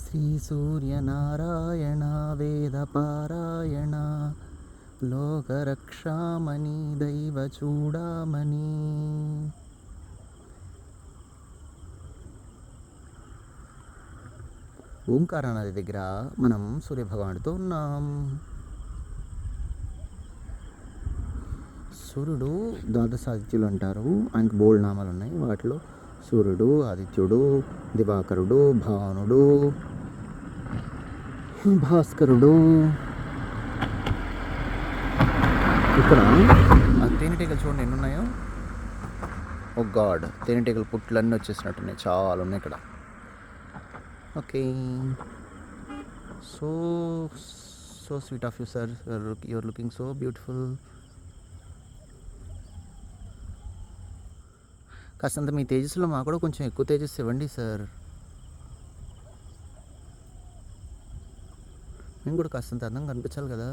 శ్రీ సూర్యనారాయణ వేదపారాయణ లోకరక్షామణి దైవ చూడామణి. ఓంకార నది దగ్గర మనం సూర్యభగవానుడితో ఉన్నాం. సూర్యుడు ద్వాదశాదిత్యులు అంటారు. ఆయనకు బోల్డ్ నామాలు ఉన్నాయి. వాటిలో సూర్యుడు, ఆదిత్యుడు, దివాకరుడు, భానుడు, భాస్కరుడు. ఇక్కడ ఆ తేనెటీగలు చూడండి ఎన్ని ఉన్నాయో. ఓ గాడ్, తేనెటీగలు పుట్లన్నీ వచ్చేసినట్టున్నాయి, చాలా ఉన్నాయి ఇక్కడ. Okay, so sweet of you sir, you're looking so beautiful. కాస్తంత మీ తేజస్సులో మాకు కూడా కొంచెం ఎక్కువ తేజస్సు ఇవ్వండి సార్. మేము కూడా కాస్తంత అందంగా కనిపించాలి కదా.